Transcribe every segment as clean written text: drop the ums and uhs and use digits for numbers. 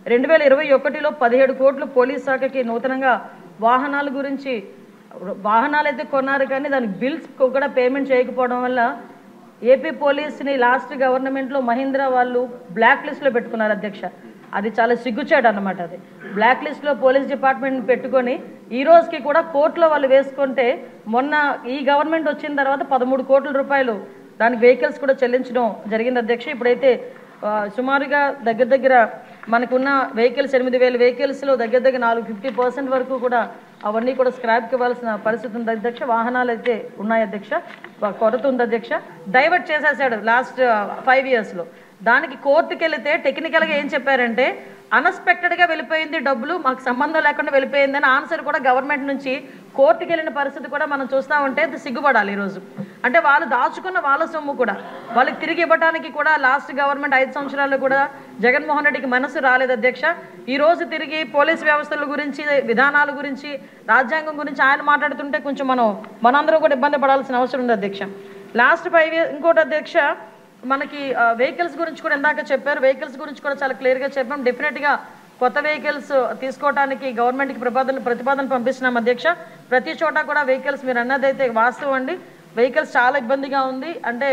2021లో 17 కోట్లు పోలీస్ శాఖకి నూతనంగా వాహనాల గురించి వాహనాలైతే కొన్నారు కానీ దానికి బిల్స్ కూడా పేమెంట్ చేయకపోవడం వల్ల ఏపీ పోలీస్ని లాస్ట్ గవర్నమెంట్లో మహీంద్రా వాళ్ళు బ్లాక్ లిస్ట్లో పెట్టుకున్నారు అధ్యక్ష. అది చాలా సిగ్గుచేటు అన్నమాట. అది బ్లాక్ లిస్ట్లో పోలీస్ డిపార్ట్మెంట్ని పెట్టుకొని ఈ రోజుకి కూడా కోర్టులో వాళ్ళు వేసుకుంటే మొన్న ఈ గవర్నమెంట్ వచ్చిన తర్వాత 13 కోట్ల రూపాయలు దానికి వెహికల్స్ కూడా చెల్లించడం జరిగింది అధ్యక్ష. ఇప్పుడైతే సుమారుగా దగ్గర మనకున్న వెహికల్స్ 8,000 వెహికల్స్లో దగ్గర 50% వరకు కూడా అవన్నీ కూడా స్క్రాప్కి ఇవ్వాల్సిన పరిస్థితి ఉంది అధ్యక్ష. వాహనాలు అయితే ఉన్నాయి అధ్యక్ష, కొరత ఉంది అధ్యక్ష. డైవర్ట్ చేసేసాడు లాస్ట్ 5 ఇయర్స్లో. దానికి కోర్టుకి వెళితే టెక్నికల్గా ఏం చెప్పారంటే అన్ఎక్స్పెక్టెడ్గా వెళ్ళిపోయింది, డబ్బులు మాకు సంబంధం లేకుండా వెళ్ళిపోయిందని ఆన్సర్ కూడా గవర్నమెంట్ నుంచి కోర్టుకి వెళ్ళిన పరిస్థితి కూడా మనం చూస్తూ ఉంటే సిగ్గుపడాలి ఈరోజు. అంటే వాళ్ళు దాచుకున్న వాళ్ళ సొమ్ము కూడా వాళ్ళకి తిరిగి ఇవ్వడానికి కూడా లాస్ట్ గవర్నమెంట్ 5 సంవత్సరాల్లో కూడా జగన్మోహన్ రెడ్డికి మనసు రాలేదు అధ్యక్ష. ఈరోజు తిరిగి పోలీస్ వ్యవస్థల గురించి, విధానాల గురించి, రాజ్యాంగం గురించి ఆయన మాట్లాడుతుంటే కొంచెం మనందరూ కూడా ఇబ్బంది పడాల్సిన అవసరం ఉంది అధ్యక్ష. లాస్ట్ 5 ఇయర్స్ ఇంకోటి అధ్యక్ష, మనకి వెహికల్స్ గురించి కూడా ఇందాక చెప్పారు. వెహికల్స్ గురించి కూడా చాలా క్లియర్గా చెప్పాం. డెఫినెట్గా కొత్త వెహికల్స్ తీసుకోవడానికి గవర్నమెంట్కి ప్రతిపాదన పంపిస్తున్నాం అధ్యక్ష. ప్రతి చోట కూడా వెహికల్స్ మీరు అన్నదైతే వాస్తవం అండి. వెహికల్స్ చాలా ఇబ్బందిగా ఉంది. అంటే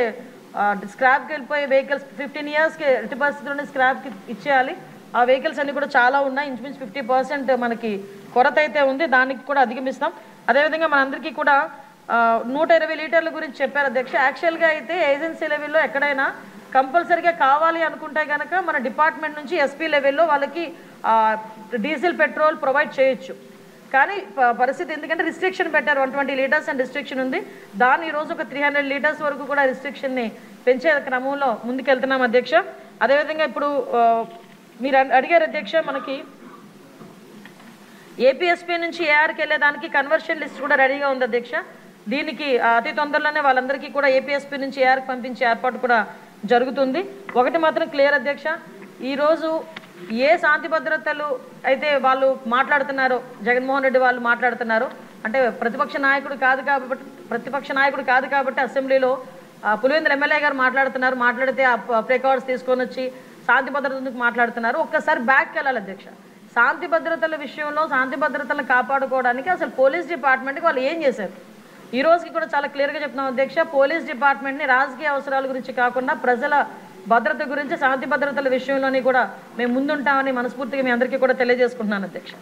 స్క్రాప్కి వెళ్ళిపోయే వెహికల్స్ 15 ఇయర్స్కి ఎట్టి పరిస్థితుల్లోనే స్క్రాప్కి ఇచ్చేయాలి. ఆ వెహికల్స్ అన్నీ కూడా చాలా ఉన్నాయి. ఇంచుమించు 50% మనకి కొరత అయితే ఉంది. దానికి కూడా అధిగమిస్తాం. అదేవిధంగా మనందరికీ కూడా 120 లీటర్ల గురించి చెప్పారు అధ్యక్ష. యాక్చువల్గా అయితే ఏజెన్సీ లెవెల్లో ఎక్కడైనా కంపల్సరీగా కావాలి అనుకుంటే కనుక మన డిపార్ట్మెంట్ నుంచి ఎస్పీ లెవెల్లో వాళ్ళకి డీజిల్ పెట్రోల్ ప్రొవైడ్ చేయొచ్చు. కానీ పరిస్థితి ఎందుకంటే రిస్ట్రిక్షన్ పెట్టారు, 120 లీటర్స్ అని రిస్ట్రిక్షన్ ఉంది. దాన్ని ఈరోజు ఒక 300 లీటర్స్ వరకు కూడా రిస్ట్రిక్షన్ని పెంచే క్రమంలో ముందుకెళ్తున్నాం అధ్యక్ష. అదేవిధంగా ఇప్పుడు మీరు అడిగారు అధ్యక్ష, మనకి ఏపీఎస్పీ నుంచి ఏఆర్కి వెళ్ళేదానికి కన్వర్షన్ లిస్ట్ కూడా రెడీగా ఉంది అధ్యక్ష. దీనికి అతి తొందరలోనే వాళ్ళందరికీ కూడా ఏపీఎస్పీ నుంచి ఏఆర్కి పంపించే ఏర్పాటు కూడా జరుగుతుంది. ఒకటి మాత్రం క్లియర్ అధ్యక్ష, ఈరోజు ఏ శాంతి భద్రతలు అయితే వాళ్ళు మాట్లాడుతున్నారో, జగన్మోహన్ రెడ్డి వాళ్ళు మాట్లాడుతున్నారు అంటే ప్రతిపక్ష నాయకుడు కాదు కాబట్టి అసెంబ్లీలో పులివెందుల ఎమ్మెల్యే గారు మాట్లాడితే ఆ ప్రికార్డ్స్ తీసుకొని వచ్చి శాంతి భద్రతలకు మాట్లాడుతున్నారు. ఒక్కసారి బ్యాక్కి వెళ్ళాలి అధ్యక్ష. శాంతి భద్రతల విషయంలో శాంతి భద్రతలను కాపాడుకోవడానికి అసలు పోలీస్ డిపార్ట్మెంట్కి వాళ్ళు ఏం చేశారు ఈ రోజుకి కూడా చాలా క్లియర్గా చెప్తున్నాం అధ్యక్ష. పోలీస్ డిపార్ట్మెంట్ని రాజకీయ అవసరాల గురించి కాకుండా ప్రజల భద్రత గురించి, శాంతి భద్రతల విషయంలోని కూడా మేము ముందుంటామని మనస్ఫూర్తిగా మీ అందరికీ కూడా తెలియజేసుకుంటున్నాను అధ్యక్ష.